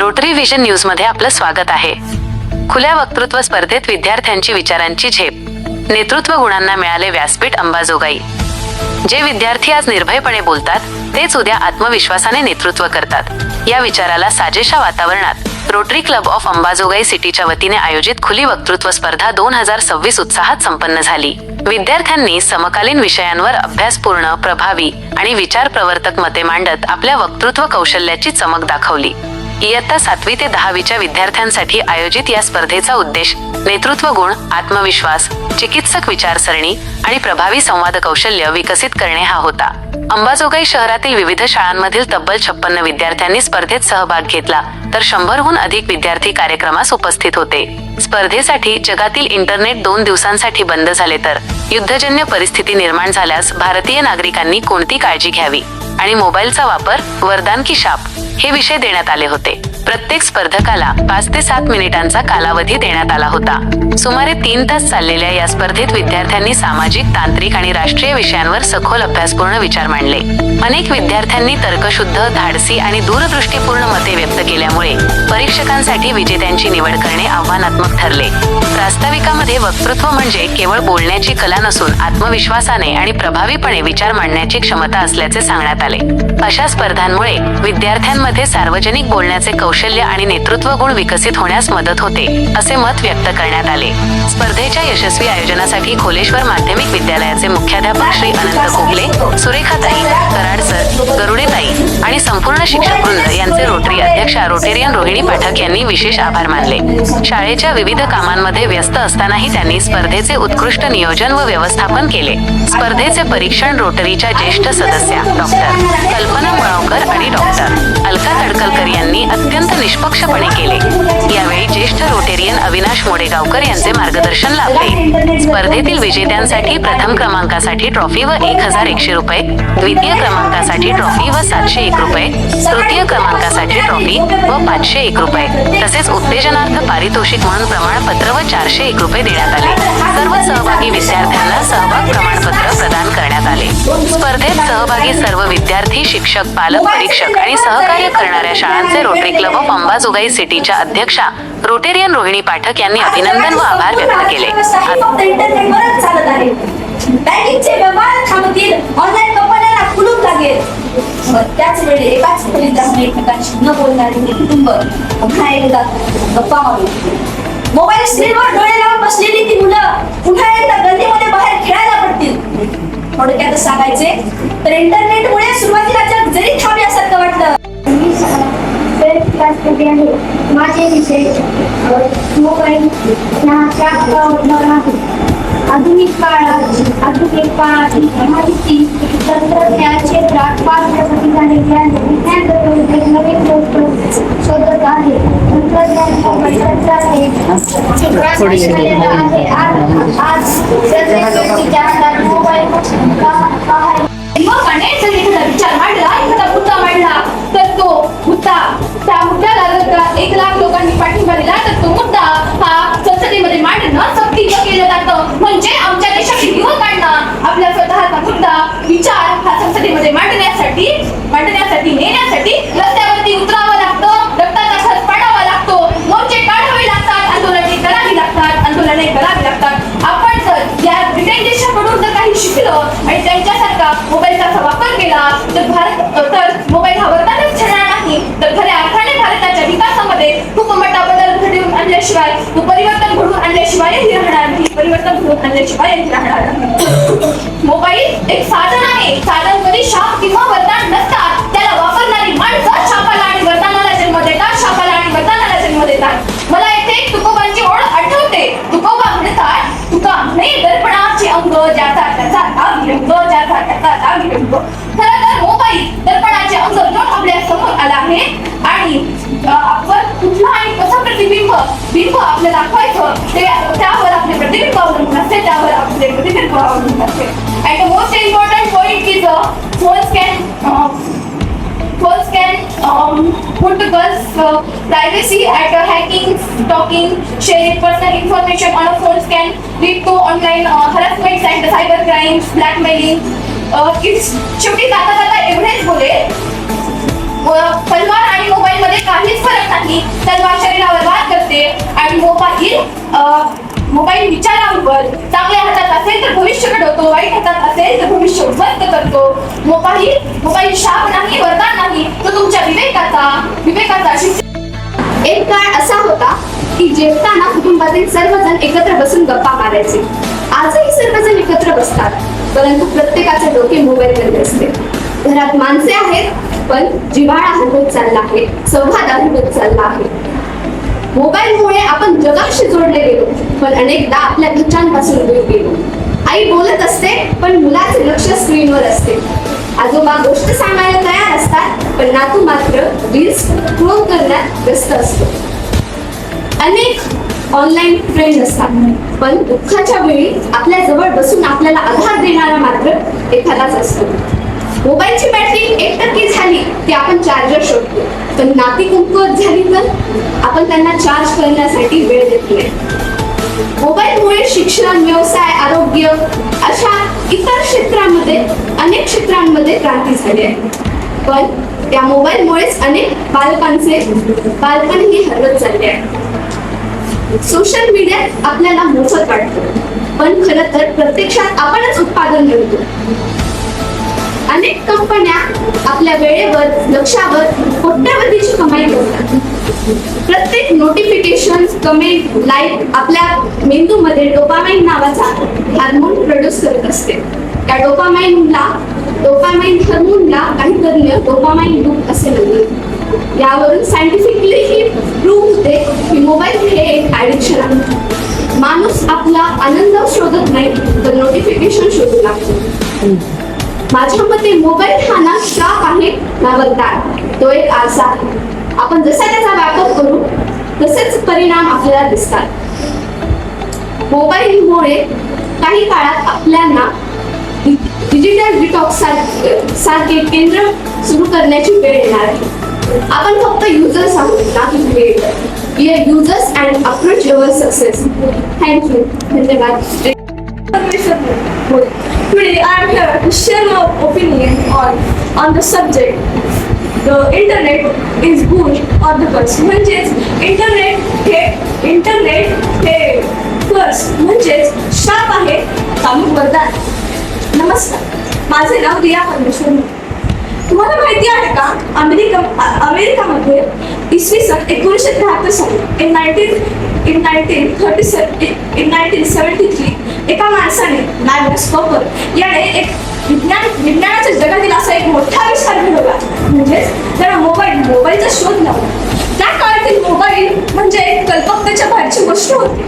Rotary vision news मध्ये आपलं स्वागत आहे। खुल्या वक्तृत्व स्पर्धेत विद्यार्थ्यांची विचारांची झेप, नेतृत्व गुणांना मिळाले व्यासपीठ अंबाजोगाई। जे विद्यार्थी आज निर्भयपणे बोलतात तेच उद्या आत्मविश्वासाने नेतृत्व करतात। या विचाराला साजेशा वातावरणात रोटरी क्लब ऑफ अंबाजोगाई सिटीच्या वतीने आयोजित खुली वक्तृत्व स्पर्धा 2026 उत्साहात संपन्न झाली। विद्यार्थ्यांनी समकालीन विषयांवर अभ्यासपूर्ण, प्रभावी आणि विचार प्रवर्तक मते मांडत आपल्या वक्तृत्व कौशल्याची चमक दाखवली। इयत्ता 7वी ते 10वीच्या विद्यार्थ्यांसाठी आयोजित या स्पर्धेचा उद्देश नेतृत्व गुण, आत्मविश्वास, चिकित्सक विचारसरणी आणि प्रभावी संवाद कौशल्य विकसित करणे हा होता। अंबाजोगाई शहरातील विविध शाळांमधील तब्बल 56 विद्यार्थ्यांनी स्पर्धेत सहभाग घेतला, तर 100हून अधिक विद्यार्थी कार्यक्रमास उपस्थित होते। स्पर्धेसाठी जगातील इंटरनेट 2 दिवसांसाठी बंद झाले, तर युद्धजन्य परिस्थिती निर्माण झाल्यास भारतीय नागरिकांनी कोणती काळजी घ्यावी आणि मोबाईलचा वापर वरदान की शाप हे विषय देण्यात आले होते। प्रत्येक स्पर्धकाला 5 ते 7 मिनिटांचा कालावधी देण्यात आला होता। सुमारे 3 तास चाललेल्या या स्पर्धेत विद्यार्थ्यांनी सामाजिक, तांत्रिक आणि राष्ट्रीय विषयांवर सखोल अभ्यासपूर्ण विचार मांडले। अनेक विद्यार्थ्यांनी तर्कशुद्ध, धाडसी आणि दूरदृष्टीपूर्ण मते व्यक्त केल्यामुळे परीक्षकांसाठी विजेत्यांची निवड करणे आव्हानात्मक ठरले। प्रास्ताविकामध्ये वक्तृत्व म्हणजे केवळ बोलण्याची कला नसून आत्मविश्वासाने आणि प्रभावीपणे विचार मांडण्याची क्षमता असल्याचे सांगण्यात आले। अशा स्पर्धांमुळे विद्यार्थ्यांमध्ये सार्वजनिक बोलण्याचे कौशल्य आणि नेतृत्व गुण विकसित होण्यास मदत होते, असे मत व्यक्त करण्यात आले। स्पर्धेच्या यशस्वी आयोजनासाठी खोलेश्वर माध्यमिक विद्यालयाचे मुख्याध्यापक श्री अनंत कोगले, सुरेखाताई, कराड सर, गरुडेताई आणि संपूर्ण शिक्षक वृंद यांचे रोटरी अध्यक्षा रोटेरियन रोहिणी पाठक यांनी विशेष आभार मानले। शाळेच्या विविध कामांमध्ये व्यस्त असतानाही त्यांनी स्पर्धेचे उत्कृष्ट नियोजन व व्यवस्थापन केले। स्पर्धेचे परीक्षण रोटरीच्या ज्येष्ठ सदस्या डॉक्टर कल्पना मुळावकर आणि डॉक्टर अलका तडकलकर यांनी अत्यंत निष्पक्षपणे केले। यावेळी ज्येष्ठ रोटेरियन अविनाश मोडेगावकर यांचे मार्गदर्शन लाभले। स्पर्धेतील विजेत्यांसाठी प्रथम क्रमांकासाठी ट्रॉफी व 1100 रुपये, द्वितीय क्रमांकासाठी ट्रॉफी व 701 रुपये, तृतीय क्रमांकासाठी ट्रॉफी व 501 रुपये तसेच उत्तेजनार्थ पारितोषिक म्हणून प्रमाणपत्र व 401 रुपये देण्यात आले। सर्व सहभागी विद्यार्थ्यांना सहभाग प्रमाणपत्र प्रदान करण्यात आले। स्पर्धेत सहभागी सर्व विद्यार्थी, शिक्षक, पालक, परीक्षक आणि सहकार्य करणाऱ्या शाळांचे रोटरी क्लब ऑफ अंबाजोगाई सिटीच्या अध्यक्षा रोटेरियन रोहिणी पाठक यांनी अभिनंदन व आभार व्यक्त केले। बँकिंगचे व्यवहार थांबतील, ऑनलाईन कंपन्यांना कुलूप लागेल। त्याच वेळी एकाच खोलीत एकमेकांशी न बोलणारे कुटुंब पुन्हा एकदा गप्पा मारू। मोबाईल स्क्रीनवर डोळे लावून बसलेली ती मुलं पुन्हा एकदा गल्लीमध्ये बाहेर खेळायला पडतील। थोडक्यात सांगायचे तर इंटरनेटमुळे सुरुवातीला जग जरी थांबल्यासारखं वाटलं। माझे विषय मोबाईल आधुनिक काळात माहिती तंत्रज्ञान क्षेत्रात फार प्रगती झालेली आहे। विज्ञान तंत्रज्ञान नवीन गोष्ट शोधत आहे। तंत्रज्ञान आज प्रत्येक व्यक्तीच्या हातात मोबाईल विचार मांडला, एखादा मुद्दा मांडला तर तो मुद्दा त्या मुद्द्याला जर 1 लाख लोकांनी पाठिंबा दिला तर तो मुद्दा हा संसदेमध्ये मांडणं सक्तीचं केलं जातं। म्हणजे आमच्या देशातील युवकांना आपल्या स्वतःचा मुद्दा, विचार हा संसदेमध्ये मांडण्यासाठी नेण्यासाठी रस्त्यावरती उतरावं लागतं, रक्ताचा खर्च पाडावा लागतो, मोर्चे काढावे लागतात, आंदोलने करावी लागतात। आपण जर या ब्रिटन देशाकडून जर काही शिकलो आणि त्यांच्यासारखा मोबाईलचा वापर केला तर मोबाईल हा वरदानच ठरणार नाही, तर खऱ्या अर्थाने भारताच्या विकासामध्ये खूप मोठा बदल घडवून आणल्याशिवाय, परिवर्तन घडवून आणल्याशिवायही राहणार नाही। मोबाईल एक साधन आहे, साधन कधी शाप किंवा वरदान नसतात। त्याला वापरणारी माणसं शापाला आणि वरदानाला जन्म देतात, शापाला आणि वरदानाला जन्म देतात। मला येथे तुकोबांची ओळ आठवते। तुकोबा म्हणतात, तुका नाही दर्पणाचे अंग ज्याचा त्याचा दागिरंग, ज्याचा त्याचा दागिरंग। खरं तर मोबाईल दर्पणाचे अंग घेऊन आपल्या समोर आला आहे आणि आपण कुठला आणि कसा बिंब आपल्याला दाखवायचं त्यावर आपले प्रतिबिंब अवलंबून असते, त्यावर आपले प्रतिबिंब अवलंबून असते। And the most important point is phones can put the girls' privacy at hacking, stalking, sharing personal information on a phones can lead to online harassment and cyber crimes, blackmailing. शेवटी जाता एवढेच बोले, तलवार आणि मोबाईल मध्ये काही काहीच फरक नाही. तलवार शरीरावर वार करते आणि मोबाईल विचारांवर चांगल्या हातात असेल तर भविष्य घडवतो, वाईट हातात असेल तर भविष्य उद्ध्वस्त करतो. मोबाईल शाप नाही, वरदान नाही, तो तुमच्या विवेकाचा एक काळ असा होता की जेवताना कुटुंबातील सर्वजण एकत्र बसून गप्पा मारायचे. आजही सर्वजण एकत्र बसतात, परंतु प्रत्येकाचे डोके मोबाईलमध्ये असते. घरात माणसे आहेत, पण जिव्हाळा हरवत चालला आहे, संवाद हरवत चालला आहे. मोबाईलमुळे आपण जगाशी जोडले गेलो, पण अनेकदा आपल्या घरच्यांपासून दूर गेलो. आई बोलत असते, पण मुलाचे लक्ष स्क्रीनवर असते. आजोबा गोष्ट सांगायला तयार असतात, पण नातू मात्र रील्स स्क्रोल करण्यात व्यस्त असतो. अनेक ऑनलाईन फ्रेंड असतात, पण दुःखाच्या वेळी आपल्या जवळ बसून आपल्याला आधार देणारा मात्र एखादाच असतो. मोबाईलची बॅटरी 1% झाली की आपण चार्जर शोधतो, पण नाती कमकुवत झाली तर आपण त्यांना चार्ज करण्यासाठी वेळ देत नाही. मोबाईलमुळे शिक्षण, व्यवसाय, आरोग्य अशा इतर अनेक क्षेत्रांमध्ये क्रांती झाली आहे. पण त्या मोबाईलमुळेच अनेक बालपणही हरवत चालले आहे. सोशल मीडियात आपल्याला मोफत वाटतं, पण खरं तर प्रत्यक्षात आपणच उत्पादन करतो. अनेक कंपन्या आपल्या वेळेवर, लक्षावर कोट्यावधीची कमाई करतात. प्रत्येक नोटिफिकेशन, कमेंट, लाईक आपल्या मेंदूमध्ये डोपामाइन नावाचा हार्मोन प्रोड्यूस करत असते. त्या डोपामाइन हार्मोनला काही तज्ञ डोपामाइन लूप असे म्हणतात. यावरून सायंटिफिकली ही प्रूव्ह होते की मोबाईल हे एक ॲडिक्शन आहे. माणूस आपला आनंद शोधत नाही, तर नोटिफिकेशन शोधू लागतो. माझ्या मते मोबाईल हा ना शाप आहे ना वरदान, तो एक आरसा आहे. आपण जसा त्याचा वापर करू तसेच परिणाम आपल्याला दिसतात. मोबाईलमुळे काही काळात आपल्याला डिजिटल डिटॉक्स सारखे केंद्र सुरू करण्याची वेळ येणार आहे. आपण फक्त युजर्स आहोत, ना की creator. We are users and approach your success. Thank you. धन्यवाद. Today I am here to share my opinion on the subject. The internet is good or the curse. म्हणजेच इंटरनेट हे कर्स म्हणजेच शाप आहे का मग वरदान. नमस्कार, माझे नाव रिया परमेश्वर. तुम्हाला माहिती आहे का, अमेरिकामध्ये इसवी सन 1973 साली in 1973 एका माणसाने मॅग्नस कॉपर याने एक विज्ञानाच्या जगातील असा एक मोठा आविष्कार घडवला. म्हणजेच त्याला मोबाईलचा शोध लावला. त्या काळातील मोबाईल म्हणजे एक कल्पकतेच्या बाहेरची गोष्ट होती,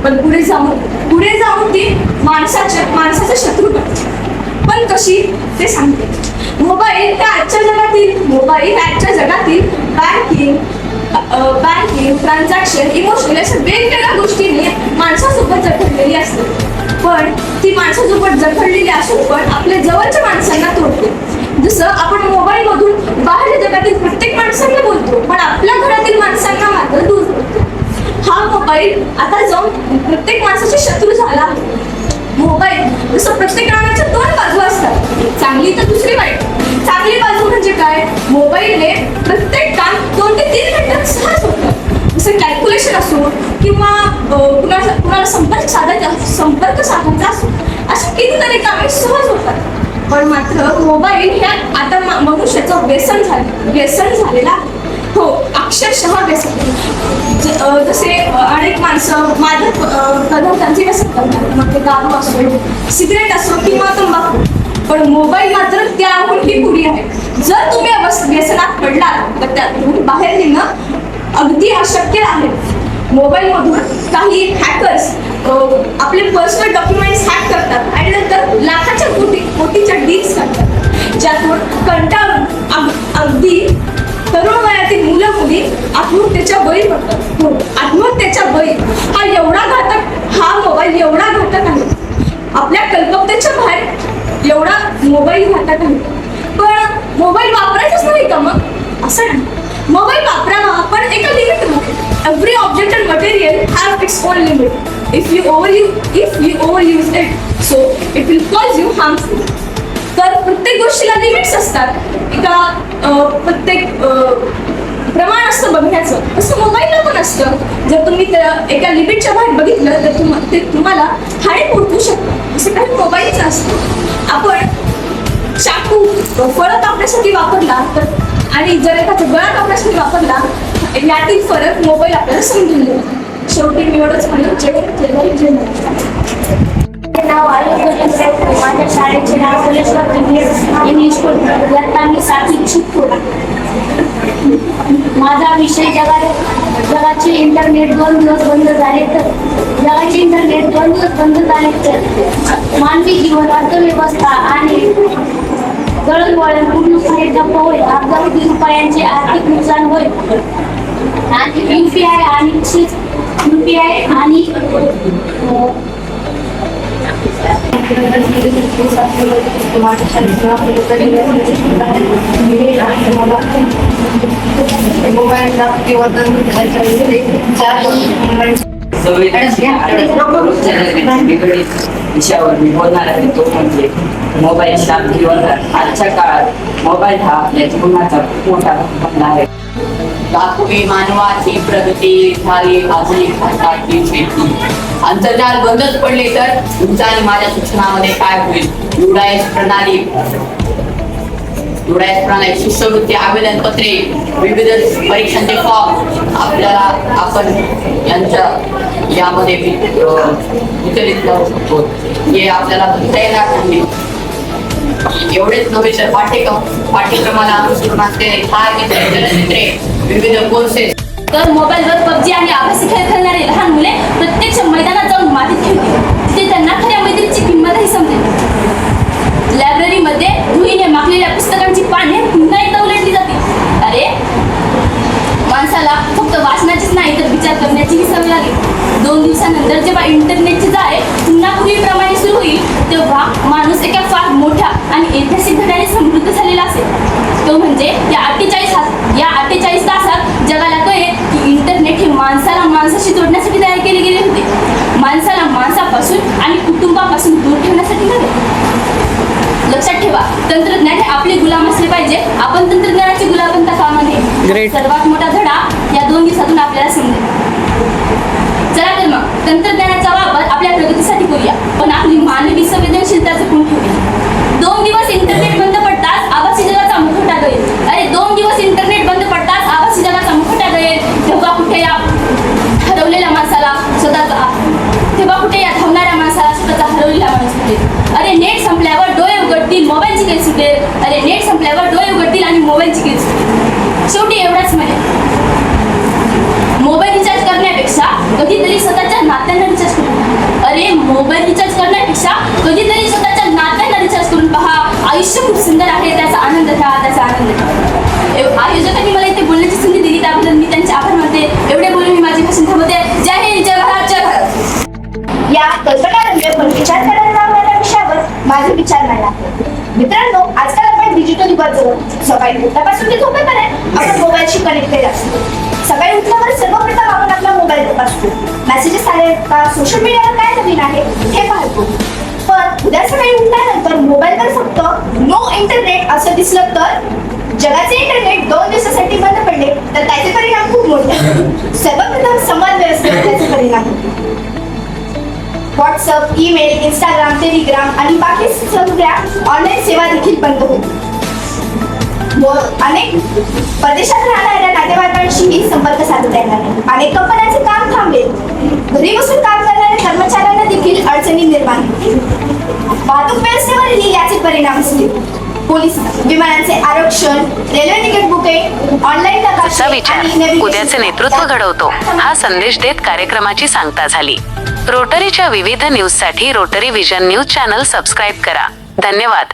पण पुढे जाऊन ती माणसाचा शत्रू बनली. पण कशी ते सांगते. मोबाईल आजच्या जगातील बँकिंग, ट्रान्झॅक्शन, इमोशनल अशा वेगवेगळ्या गोष्टींनी माणसासोबत जखडलेली असते. पण ती माणसासोबत जखडलेली असून पण आपल्या जवळच्या माणसांना तोडते. जसं आपण मोबाईल मधून बाहेर जगातील प्रत्येक माणसांना बोलतो, पण आपल्या घरातील माणसांना मात्र दूर करतो. हा मोबाईल आता जाऊन प्रत्येक माणसाचे शत्रू झाला आहे. मोबाईल जसं प्रत्येक नाण्याच्या 2 बाजू असतात, चांगली तर दुसरी वाईट. चांगली बाजू म्हणजे काय, मोबाईलने प्रत्येक काम 2 ते 3 मिनिटात सहज होतं. जसं कॅल्क्युलेशन असो किंवा कुणाला संपर्क साधायचा असो, अशी कितीतरी कामे सहज होतात. पण मात्र मोबाईल हे आता मनुष्याचं व्यसन झालेलं आहे. हो, अक्षरशः व्यसन. जसे अनेक माणसं मादक पदार्थांचे व्यसन करतात, मग ते दारू असो, सिगरेट असो किंवा तंबाखू. पण मोबाईल मात्र त्याहूनही पुढे आहे. जर तुम्ही व्यसनात पडलात तर त्यातून बाहेर निघणं अगदी अशक्य आहे. मोबाईल मधून काही हॅकर्स आपले पर्सनल डॉक्युमेंट्स हॅक करतात आणि नंतर लाखाच्या कोटीच्या डील्स करतात, ज्यातून कंटाळून अगदी तरुण वयातील मुलं मुली आत्महत्येच्या बळी पडतात. आत्महत्येच्या बळी हा मोबाईल एवढा घातक आहे. आपल्या कल्पकतेच्या बाहेर एवढा मोबाईल घातक आहे. पण मोबाईल वापरायचाच नाही का मग, असं नाही. मोबाईल वापरावा, पण एका लिमिटमध्ये. Every object and material have its own limit. If you overuse it, so it will cause you harmful. तर प्रत्येक गोष्टीला लिमिट्स असतात. प्रत्येक प्रमाण असतं बघण्याचं, तसं मोबाईलला पण असतं. जर तुम्ही एका लिमिटच्या बाहेर बघितलं तर ते तुम्हाला हानी पोहोचू शकतं. असं काही मोबाईलचं असतं. आपण चाकू फळं कापण्यासाठी वापरला तर आणि जर एखादा गळा कापण्यासाठी वापरला, यातील फरक मोबाईल आपल्याला समजून देतो. शेवटी मी एवढंच म्हणेन, जय नाव आयुष. माझ्या शाळेचे नाव कलेश्वर इंग्लिश स्कूल. इयत्ता मी 7वीत शिकतो. माझा विषय जगाचे इंटरनेट 2 दिवस बंद झाले तर जगाचे इंटरनेट 2 दिवस बंद झाले तर मानवी जीवन, अर्थव्यवस्था आणि दळणवळण पूर्णपणे ठप्प होईल. अब्जावधी रुपयांचे आर्थिक नुकसान होईल. आणि UPI आणि विषयावर मी बोलणार आहे तो म्हणजे मोबाईलचा जीवनभर. आजच्या काळात मोबाईल हा आपल्या जीवनाचा खूप मोठा भाग बनला आहे. लाखोवी मानवाची प्रगती झाली आधुनिक भारताची शेती. आंतरजाल बंदच पडले तर तुमच्या आणि माझ्या शिक्षणामध्ये काय होईल? युडाएस प्रणाली, शिष्यवृत्ती आवेदनपत्रे, विविध परीक्षांचे फॉर्म आपण यांच्या यामध्ये वितरित करू शकतो. हे आपल्याला भरता येणार नाही. एवढेच नव्हे तर पाठ्यक्रमाला अनुसरून असलेले चलचित्रे, विविध कोर्सेस. तर मोबाईलवर PUBG आणि आभासी खेळ खेळणारे लहान मुले प्रत्यक्ष मैदानात जाऊन मातीत खेळतील. तिथे त्यांना खऱ्या मैत्रीची किंमतही समजेल. लायब्ररीमध्ये धुळीने माखलेल्या पुस्तकांची पाने पुन्हा एकदा उलटली जातील. अरे, माणसाला फक्त वाचनाचीच नाही तर विचार करण्याचीही सवय लागेल. 2 दिवसानंतर जेव्हा इंटरनेटची जाळे पुन्हा पूर्वीप्रमाणे सुरू होईल तेव्हा माणूस एका फार मोठ्या आणि ऐतिहासिक घड्याने समृद्ध झालेला असेल. तो म्हणजे या 48 तासात जगाला कळेल की इंटरनेट हे माणसाला माणसाशी जोडण्यासाठी तयार केले गेले होते. माणसाला माणसापासून आणि कुटुंबापासून दूर ठेवण्यासाठी नव्हे. लक्षात ठेवा, तंत्रज्ञान हे आपले गुलाम असले पाहिजे. आपण तंत्रज्ञानाचे गुलाम बनता कामा नये. सर्वात मोठा धडा या 2 दिवसातून आपल्याला समजेल. चला तर मग तंत्रज्ञानाचा वापर आपल्या प्रगतीसाठी करूया, पण आपली मानवी संवेदनशीलता जपून ठेवूया. 2 दिवस इंटरनेट बंद पडताच आभासी जगाचा मुखवटा गळेल. अरे, 2 दिवस इंटरनेट बंद पडताच आभासी जगाचा मुखवटा गळेल. तेव्हा कुठे या हरवलेल्या माणसाला तेव्हा कुठे या धावणाऱ्या माणसाला स्वतःचा हरवलेला माणूस भेटेल. अरे, नेट संपल्यावर डोळे उघडतील, मोबाईलची केस सुटेल. अरे, नेट संपल्यावर डोळे उघडतील आणि मोबाईलची केस सुटेल. शेवटी एवढाच म्हणेल, मोबाईल रिचार्ज करण्यापेक्षा कधीतरी स्वतःच्या नात्यांना रिचार्ज करून. अरे, मोबाईल रिचार्ज करण्यापेक्षा कधीतरी स्वतःच्या नात्यांना रिचार्ज करून पहा. आयुष्य खूप सुंदर आहे, त्याचा आनंद घ्या, त्याचा आनंद घ्या. आयोजकांनी मला इथे बोलण्याची संधी दिली त्याबद्दल मी त्यांचे आभार मानते. एवढे बोलून मी माझे भाषण थांबवते. जय हिंद, जय भारत, जय भारत. या कल्पनारम्य पण विचार करणाऱ्या विषयावर माझे विचार नाही आहे. मित्रांनो, आजकाल आपण डिजिटल युगात जगतो. सकाळी उठल्यापासून ते झोपेपर्यंत आपण मोबाईलशी कनेक्टेड असतो. सकाळी उठल्यावर सर्वप्रथम आपण आपला मोबाईल तपासतो. मेसेजेस आले का, सोशल मीडियावर काय नवीन आहे हे पाहतो. पण उद्या सकाळी उठल्यानंतर मोबाईलवर फक्त नो इंटरनेट असं दिसलं तर जगाचे इंटरनेट 2 दिवसासाठी बंद पडले तर त्याचे परिणाम खूप मोठे. सर्वप्रथम संवाद व्यवस्थेवर त्याचे परिणाम. व्हॉट्सअप, ईमेल, इंस्टाग्राम, टेलिग्राम आणि बाकी सगळ्या ऑनलाईन सेवा देखील बंद होतील. अनेक परदेशात राहणाऱ्या नातेवाईकांशीही संपर्क साधता येणार नाही. अनेक कंपन्यांचे काम थांबेल. घरी बसून काम करणाऱ्या कर्मचाऱ्यांना देखील अडचणी निर्माण होतील. वाहतूक व्यवस्थेवरही याचे परिणाम असतील. पोलीस, विमानांचे आरक्षण, रेल्वे तिकीट बुकिंग, ऑनलाईन असा विचार उद्याचे नेतृत्व घडवतो, हा संदेश देत कार्यक्रमाची सांगता झाली. रोटरीच्या विविध न्यूजसाठी Rotary Vision News channel subscribe करा. धन्यवाद.